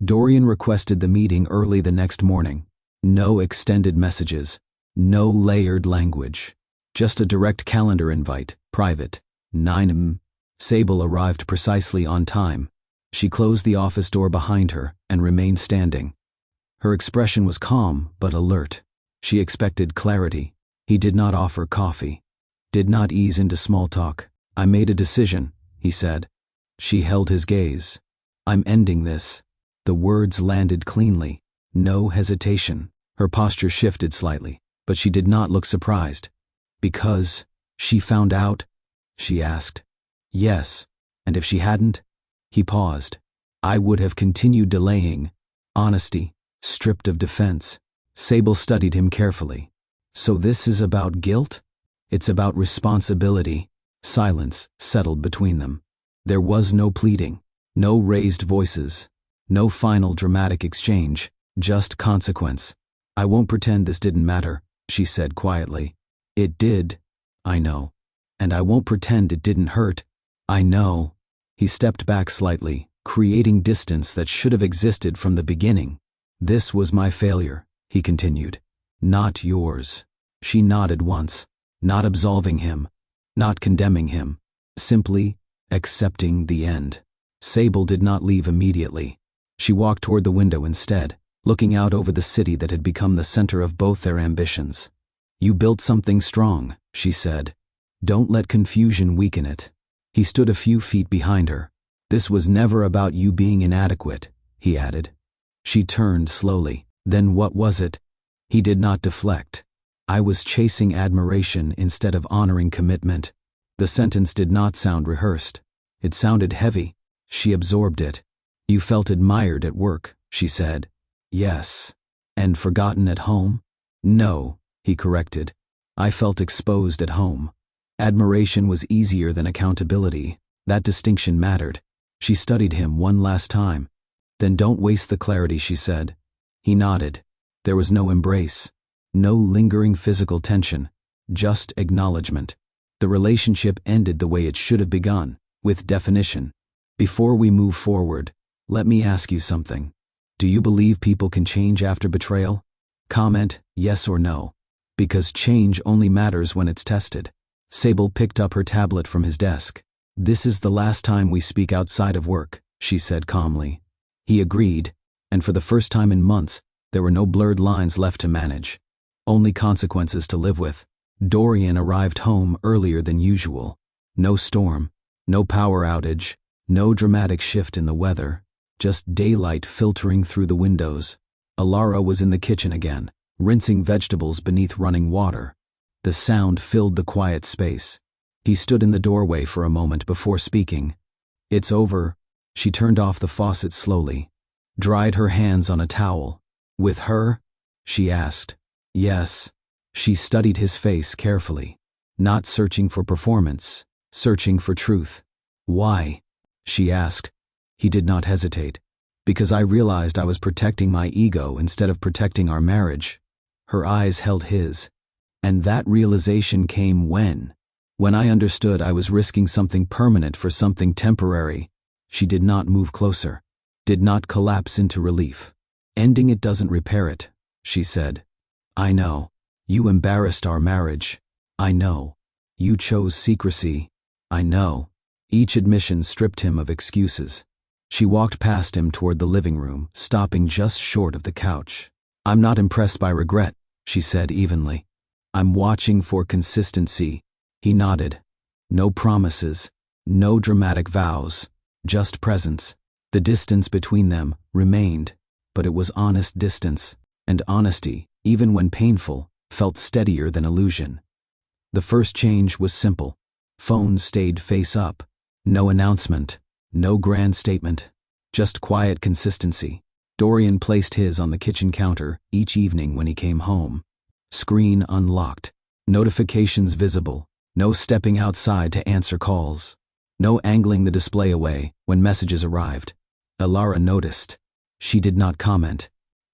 Dorian requested the meeting early the next morning. No extended messages. No layered language. Just a direct calendar invite, private. 9 a.m. Sable arrived precisely on time. She closed the office door behind her and remained standing. Her expression was calm but alert. She expected clarity. He did not offer coffee. Did not ease into small talk. I made a decision, he said. She held his gaze. I'm ending this. The words landed cleanly. No hesitation. Her posture shifted slightly, but she did not look surprised. Because she found out? She asked. Yes, and if she hadn't? He paused. I would have continued delaying. Honesty, stripped of defense. Sable studied him carefully. So this is about guilt? It's about responsibility. Silence settled between them. There was no pleading, no raised voices, no final dramatic exchange, just consequence. I won't pretend this didn't matter, she said quietly. It did, I know. And I won't pretend it didn't hurt. I know. He stepped back slightly, creating distance that should have existed from the beginning. This was my failure, he continued. Not yours. She nodded once, not absolving him, not condemning him, simply accepting the end. Sable did not leave immediately. She walked toward the window instead, looking out over the city that had become the center of both their ambitions. You built something strong, she said. Don't let confusion weaken it. He stood a few feet behind her. This was never about you being inadequate, he added. She turned slowly. Then what was it? He did not deflect. I was chasing admiration instead of honoring commitment. The sentence did not sound rehearsed. It sounded heavy. She absorbed it. You felt admired at work, she said. Yes. And forgotten at home? No, he corrected. I felt exposed at home. Admiration was easier than accountability. That distinction mattered. She studied him one last time. Then don't waste the clarity, she said. He nodded. There was no embrace. No lingering physical tension. Just acknowledgement. The relationship ended the way it should have begun, with definition. Before we move forward, let me ask you something. Do you believe people can change after betrayal? Comment yes or no. Because change only matters when it's tested. Sable picked up her tablet from his desk. This is the last time we speak outside of work, she said calmly. He agreed, and for the first time in months, there were no blurred lines left to manage. Only consequences to live with. Dorian arrived home earlier than usual. No storm, no power outage, no dramatic shift in the weather, just daylight filtering through the windows. Alara was in the kitchen again, rinsing vegetables beneath running water. The sound filled the quiet space. He stood in the doorway for a moment before speaking. It's over. She turned off the faucet slowly, dried her hands on a towel. With her? She asked. Yes. She studied his face carefully, not searching for performance, searching for truth. Why? She asked. He did not hesitate. Because I realized I was protecting my ego instead of protecting our marriage. Her eyes held his. And that realization came when? When I understood I was risking something permanent for something temporary. She did not move closer, did not collapse into relief. Ending it doesn't repair it, she said. I know. You embarrassed our marriage. I know. You chose secrecy. I know. Each admission stripped him of excuses. She walked past him toward the living room, stopping just short of the couch. I'm not impressed by regret, she said evenly. I'm watching for consistency. He nodded. No promises, no dramatic vows, just presence. The distance between them remained, but it was honest distance, and honesty, even when painful, felt steadier than illusion. The first change was simple. Phone stayed face up. No announcement, no grand statement, just quiet consistency. Dorian placed his on the kitchen counter each evening when he came home. Screen unlocked, notifications visible, no stepping outside to answer calls, no angling the display away when messages arrived. Alara noticed. She did not comment.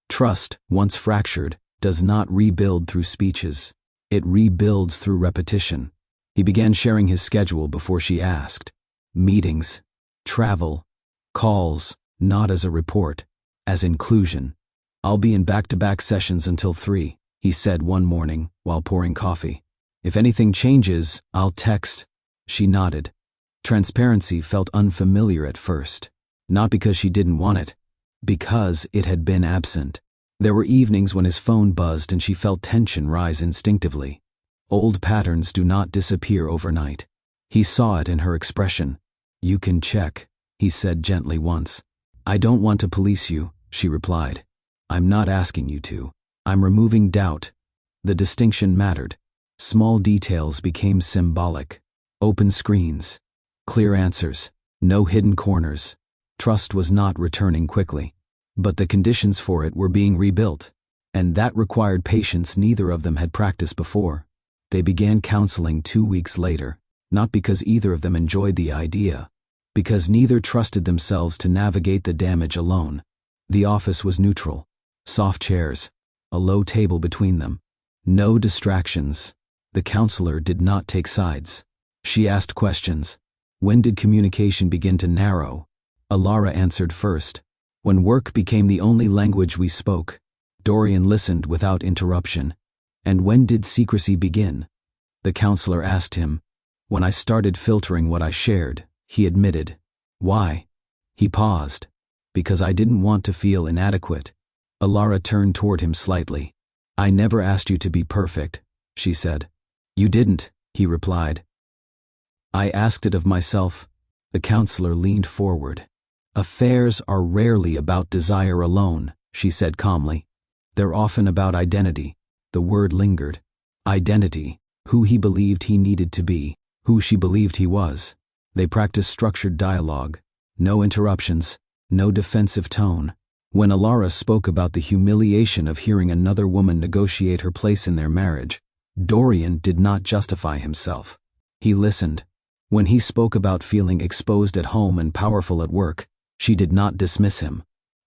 Trust, once fractured, does not rebuild through speeches. It rebuilds through repetition. He began sharing his schedule before she asked. Meetings, travel, calls, not as a report, as inclusion. I'll be in back-to-back sessions until 3, he said one morning while pouring coffee. If anything changes, I'll text. She nodded. Transparency felt unfamiliar at first, not because she didn't want it, because it had been absent. There were evenings when his phone buzzed and she felt tension rise instinctively. Old patterns do not disappear overnight. He saw it in her expression. You can check, he said gently once. I don't want to police you, she replied. I'm not asking you to. I'm removing doubt. The distinction mattered. Small details became symbolic. Open screens. Clear answers. No hidden corners. Trust was not returning quickly. But the conditions for it were being rebuilt. And that required patience neither of them had practiced before. They began counseling 2 weeks later, not because either of them enjoyed the idea, because neither trusted themselves to navigate the damage alone. The office was neutral. Soft chairs. A low table between them. No distractions. The counselor did not take sides. She asked questions. When did communication begin to narrow? Alara answered first. When work became the only language we spoke. Dorian listened without interruption. And when did secrecy begin? The counselor asked him. When I started filtering what I shared, he admitted. Why? He paused. Because I didn't want to feel inadequate. Alara turned toward him slightly. I never asked you to be perfect, she said. You didn't, he replied. I asked it of myself. The counselor leaned forward. Affairs are rarely about desire alone, she said calmly. They're often about identity. The word lingered. Identity, who he believed he needed to be, who she believed he was. They practiced structured dialogue. No interruptions, no defensive tone. When Alara spoke about the humiliation of hearing another woman negotiate her place in their marriage, Dorian did not justify himself. He listened. When he spoke about feeling exposed at home and powerful at work, she did not dismiss him.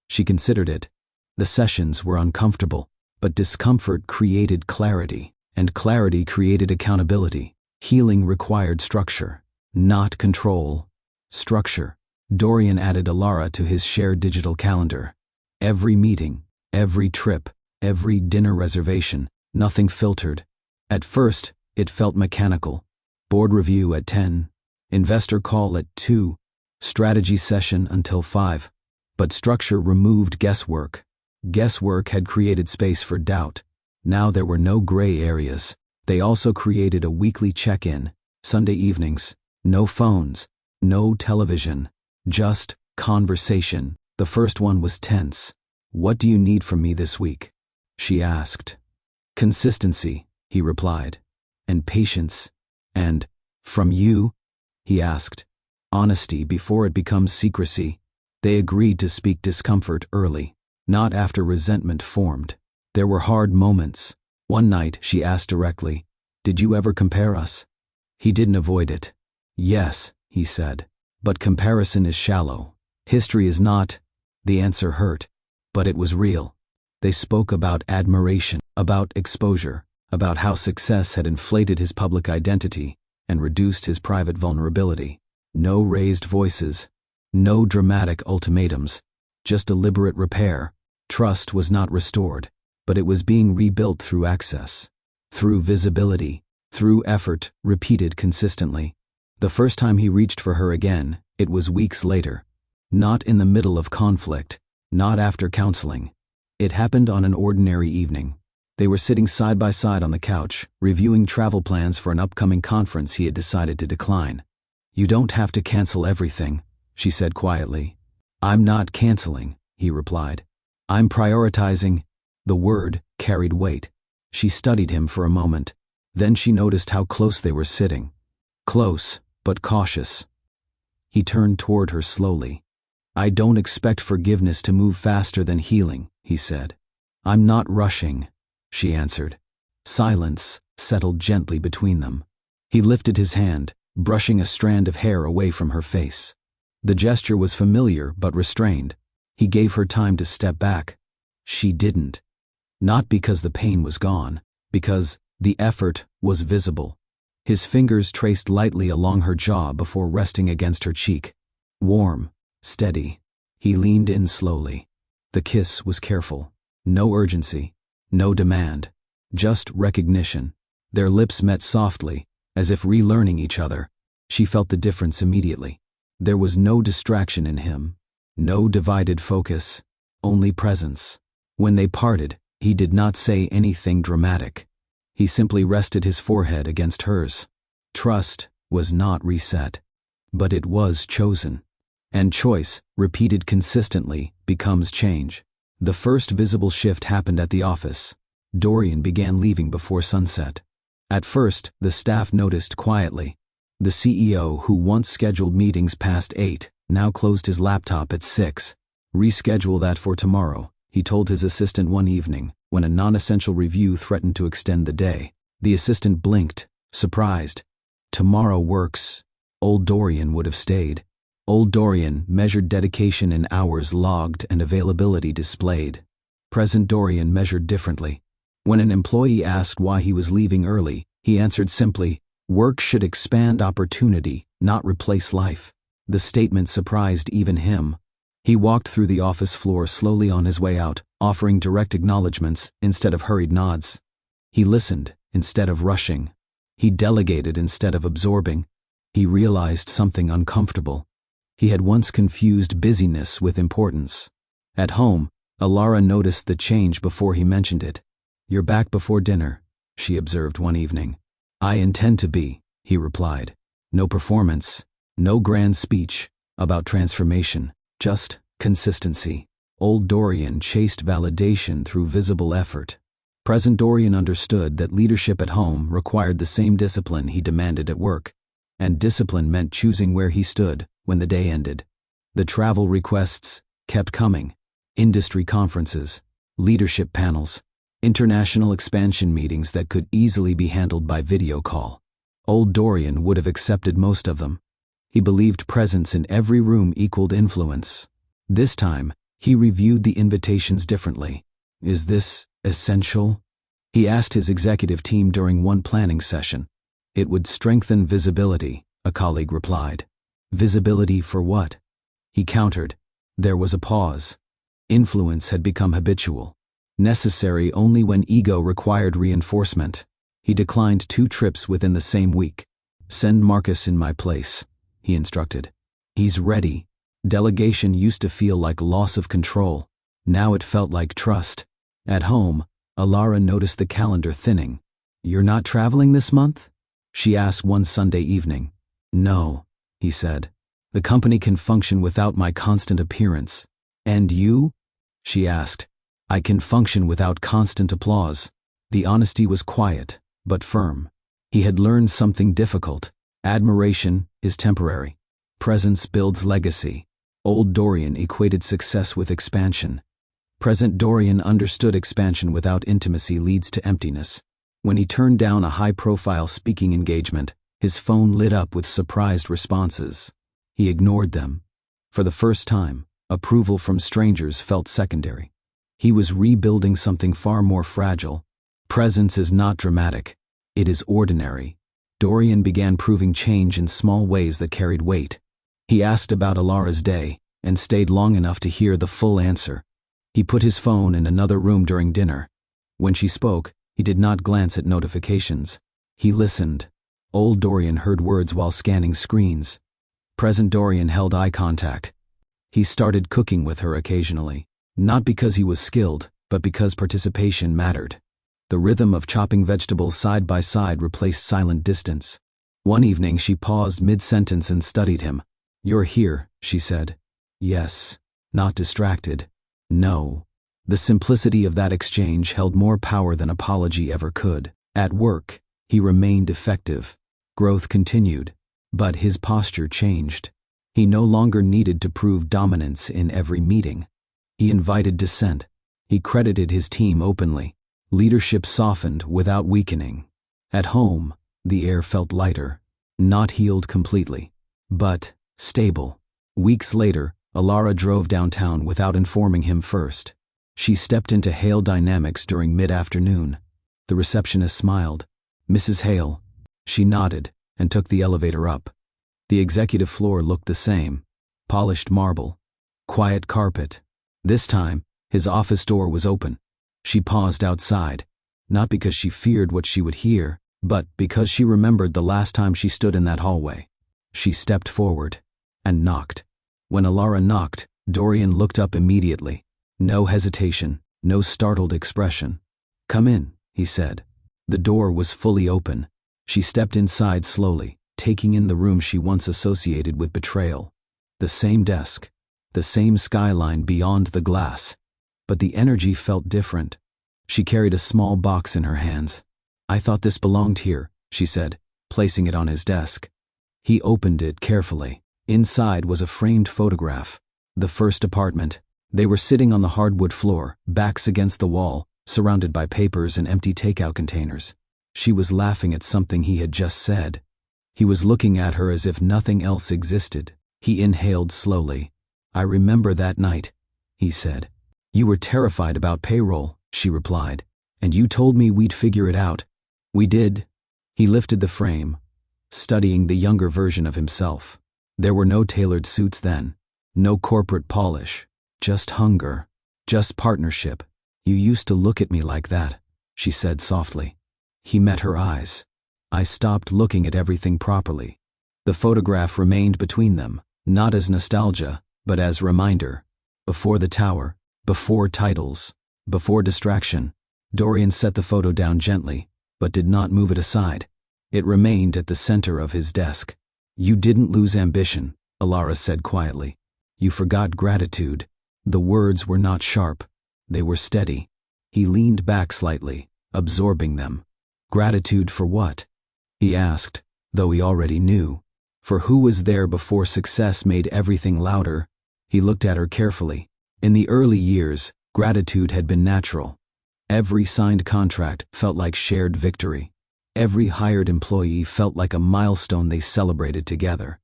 She considered it. The sessions were uncomfortable, but discomfort created clarity, and clarity created accountability. Healing required structure, not control. Structure. Dorian added Alara to his shared digital calendar. Every meeting, every trip, every dinner reservation, nothing filtered. At first, it felt mechanical. Board review at 10, investor call at 2, strategy session until 5. But structure removed guesswork. Guesswork had created space for doubt. Now there were no gray areas. They also created a weekly check-in, Sunday evenings, no phones, no television, just conversation. The first one was tense. What do you need from me this week? She asked. Consistency, he replied. And patience. And, from you? He asked. Honesty before it becomes secrecy. They agreed to speak discomfort early, not after resentment formed. There were hard moments. One night she asked directly, did you ever compare us? He didn't avoid it. Yes, he said. But comparison is shallow. History is not. The answer hurt. But it was real. They spoke about admiration, about exposure, about how success had inflated his public identity and reduced his private vulnerability. No raised voices. No dramatic ultimatums. Just deliberate repair. Trust was not restored, but it was being rebuilt through access, through visibility, through effort repeated consistently. The first time he reached for her again, it was weeks later. Not in the middle of conflict, not after counseling. It happened on an ordinary evening. They were sitting side by side on the couch, reviewing travel plans for an upcoming conference he had decided to decline. You don't have to cancel everything, she said quietly. I'm not canceling, he replied. I'm prioritizing. The word carried weight. She studied him for a moment. Then she noticed how close they were sitting. Close, but cautious. He turned toward her slowly. I don't expect forgiveness to move faster than healing, he said. I'm not rushing, she answered. Silence settled gently between them. He lifted his hand, brushing a strand of hair away from her face. The gesture was familiar but restrained. He gave her time to step back. She didn't. Not because the pain was gone, because the effort was visible. His fingers traced lightly along her jaw before resting against her cheek. Warm, steady. He leaned in slowly. The kiss was careful. No urgency, no demand, just recognition. Their lips met softly, as if relearning each other. She felt the difference immediately. There was no distraction in him, no divided focus, only presence. When they parted, he did not say anything dramatic. He simply rested his forehead against hers. Trust was not reset, but it was chosen. And choice, repeated consistently, becomes change. The first visible shift happened at the office. Dorian began leaving before sunset. At first, the staff noticed quietly. The CEO, who once scheduled meetings past 8, now closed his laptop at 6. Reschedule that for tomorrow, he told his assistant one evening, when a non-essential review threatened to extend the day. The assistant blinked, surprised. Tomorrow works. Old Dorian would have stayed. Old Dorian measured dedication in hours logged and availability displayed. Present Dorian measured differently. When an employee asked why he was leaving early, he answered simply, Work should expand opportunity, not replace life. The statement surprised even him. He walked through the office floor slowly on his way out, offering direct acknowledgments instead of hurried nods. He listened instead of rushing. He delegated instead of absorbing. He realized something uncomfortable. He had once confused busyness with importance. At home, Alara noticed the change before he mentioned it. "You're back before dinner," she observed one evening. "I intend to be," he replied. No performance, no grand speech about transformation, just consistency. Old Dorian chased validation through visible effort. Present Dorian understood that leadership at home required the same discipline he demanded at work, and discipline meant choosing where he stood when the day ended. The travel requests kept coming. Industry conferences, leadership panels, international expansion meetings that could easily be handled by video call. Old Dorian would have accepted most of them. He believed presence in every room equaled influence. This time, he reviewed the invitations differently. "Is this essential?" he asked his executive team during one planning session. "It would strengthen visibility," a colleague replied. "Visibility for what?" he countered. There was a pause. Influence had become habitual, necessary only when ego required reinforcement. He declined 2 trips within the same week. "Send Marcus in my place," he instructed. "He's ready." Delegation used to feel like loss of control. Now it felt like trust. At home, Alara noticed the calendar thinning. "You're not traveling this month?" she asked one Sunday evening. "No," he said. "The company can function without my constant appearance." "And you?" she asked. "I can function without constant applause." The honesty was quiet, but firm. He had learned something difficult. Admiration is temporary. Presence builds legacy. Old Dorian equated success with expansion. Present Dorian understood expansion without intimacy leads to emptiness. When he turned down a high-profile speaking engagement, his phone lit up with surprised responses. He ignored them. For the first time, approval from strangers felt secondary. He was rebuilding something far more fragile. Presence is not dramatic. It is ordinary. Dorian began proving change in small ways that carried weight. He asked about Alara's day and stayed long enough to hear the full answer. He put his phone in another room during dinner. When she spoke, he did not glance at notifications. He listened. Old Dorian heard words while scanning screens. Present Dorian held eye contact. He started cooking with her occasionally, not because he was skilled, but because participation mattered. The rhythm of chopping vegetables side by side replaced silent distance. One evening she paused mid-sentence and studied him. "You're here," she said. "Yes." Not distracted. "No." The simplicity of that exchange held more power than apology ever could. At work, he remained effective. Growth continued, but his posture changed. He no longer needed to prove dominance in every meeting. He invited dissent. He credited his team openly. Leadership softened without weakening. At home, the air felt lighter, not healed completely, but stable. Weeks later, Alara drove downtown without informing him first. She stepped into Hale Dynamics during mid-afternoon. The receptionist smiled. "Mrs. Hale." She nodded and took the elevator up. The executive floor looked the same. Polished marble. Quiet carpet. This time, his office door was open. She paused outside, not because she feared what she would hear, but because she remembered the last time she stood in that hallway. She stepped forward and knocked. When Alara knocked, Dorian looked up immediately. No hesitation, no startled expression. "Come in," he said. The door was fully open. She stepped inside slowly, taking in the room she once associated with betrayal. The same desk, the same skyline beyond the glass, but the energy felt different. She carried a small box in her hands. "I thought this belonged here," she said, placing it on his desk. He opened it carefully. Inside was a framed photograph. The first apartment. They were sitting on the hardwood floor, backs against the wall, surrounded by papers and empty takeout containers. She was laughing at something he had just said. He was looking at her as if nothing else existed. He inhaled slowly. "I remember that night," he said. "You were terrified about payroll," she replied, "and you told me we'd figure it out." "We did." He lifted the frame. studying the younger version of himself. There were no tailored suits then, no corporate polish, just hunger, just partnership. You used to look at me like that, she said softly. He met her eyes. I stopped looking at everything properly. The photograph remained between them, not as nostalgia, but as reminder. Before the tower, before titles, before distraction. Dorian set the photo down gently, but did not move it aside. It remained at the center of his desk. You didn't lose ambition, Alara said quietly. You forgot gratitude. The words were not sharp. They were steady. He leaned back slightly, absorbing them. Gratitude for what? He asked, though he already knew. For who was there before success made everything louder? He looked at her carefully. In the early years, gratitude had been natural. Every signed contract felt like shared victory. Every hired employee felt like a milestone they celebrated together.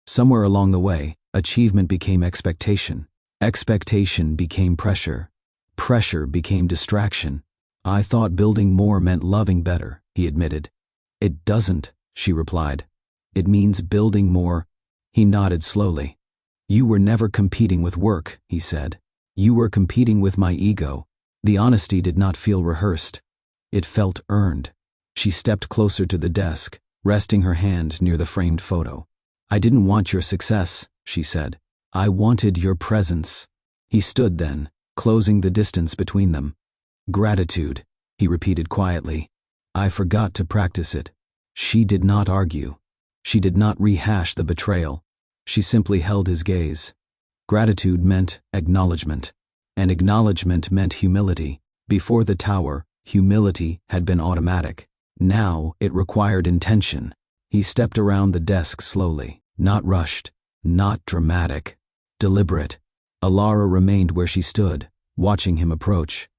Somewhere along the way, achievement became expectation. Expectation became pressure. Pressure became distraction. I thought building more meant loving better, he admitted. It doesn't, she replied. It means building more. He nodded slowly. You were never competing with work, he said. You were competing with my ego. The honesty did not feel rehearsed. It felt earned. She stepped closer to the desk, resting her hand near the framed photo. I didn't want your success, she said. I wanted your presence. He stood then, closing the distance between them. Gratitude, he repeated quietly. I forgot to practice it. She did not argue. She did not rehash the betrayal. She simply held his gaze. Gratitude meant acknowledgement, and acknowledgement meant humility. Before the tower, humility had been automatic. Now it required intention. He stepped around the desk slowly, not rushed, not dramatic, deliberate. Alara remained where she stood, watching him approach.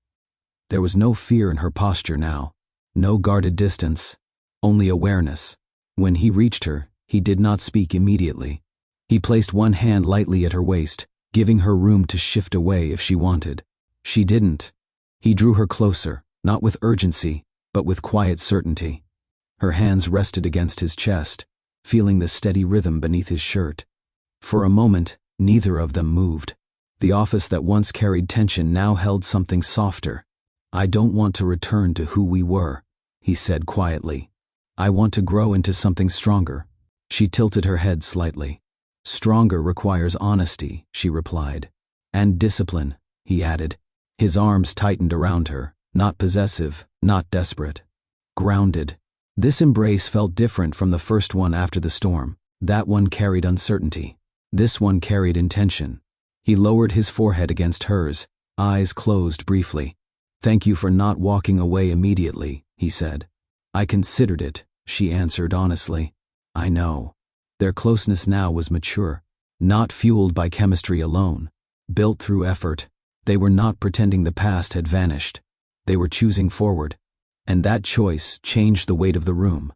There was no fear in her posture now, no guarded distance, only awareness. When he reached her, he did not speak immediately. He placed one hand lightly at her waist, giving her room to shift away if she wanted. She didn't. He drew her closer, not with urgency, but with quiet certainty. Her hands rested against his chest, feeling the steady rhythm beneath his shirt. For a moment, neither of them moved. The office that once carried tension now held something softer. I don't want to return to who we were, he said quietly. I want to grow into something stronger. She tilted her head slightly. Stronger requires honesty, she replied. And discipline, he added. His arms tightened around her, not possessive, not desperate. Grounded. This embrace felt different from the first one after the storm. That one carried uncertainty. This one carried intention. He lowered his forehead against hers, eyes closed briefly. Thank you for not walking away immediately, he said. I considered it, she answered honestly. I know. Their closeness now was mature, not fueled by chemistry alone, built through effort. They were not pretending the past had vanished. They were choosing forward. And that choice changed the weight of the room.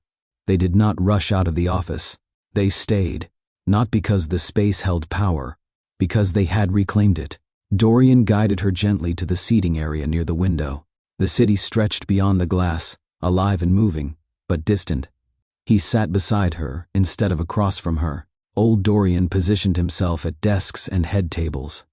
They did not rush out of the office. They stayed, not because the space held power, because they had reclaimed it. Dorian guided her gently to the seating area near the window. The city stretched beyond the glass, alive and moving, but distant. He sat beside her instead of across from her. Old Dorian positioned himself at desks and head tables.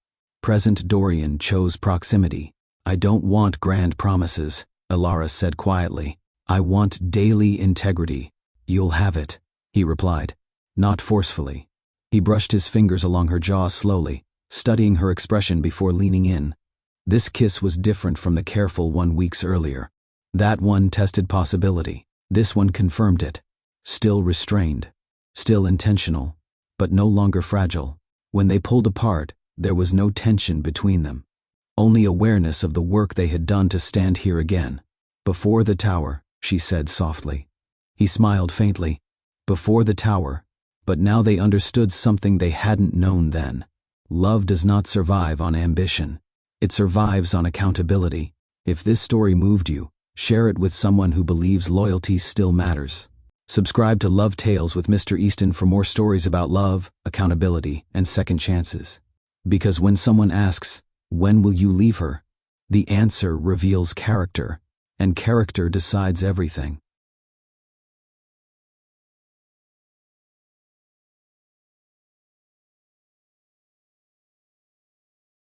Present Dorian chose proximity. I don't want grand promises, Alara said quietly. I want daily integrity. You'll have it, he replied, not forcefully. He brushed his fingers along her jaw slowly, studying her expression before leaning in. This kiss was different from the careful one weeks earlier. That one tested possibility. This one confirmed it. Still restrained, still intentional, but no longer fragile. When they pulled apart, there was no tension between them. Only awareness of the work they had done to stand here again. Before the tower, she said softly. He smiled faintly. Before the tower, but now they understood something they hadn't known then. Love does not survive on ambition. It survives on accountability. If this story moved you, share it with someone who believes loyalty still matters. Subscribe to Love Tales with Mr. Easton for more stories about love, accountability, and second chances. Because when someone asks, when will you leave her? The answer reveals character, and character decides everything.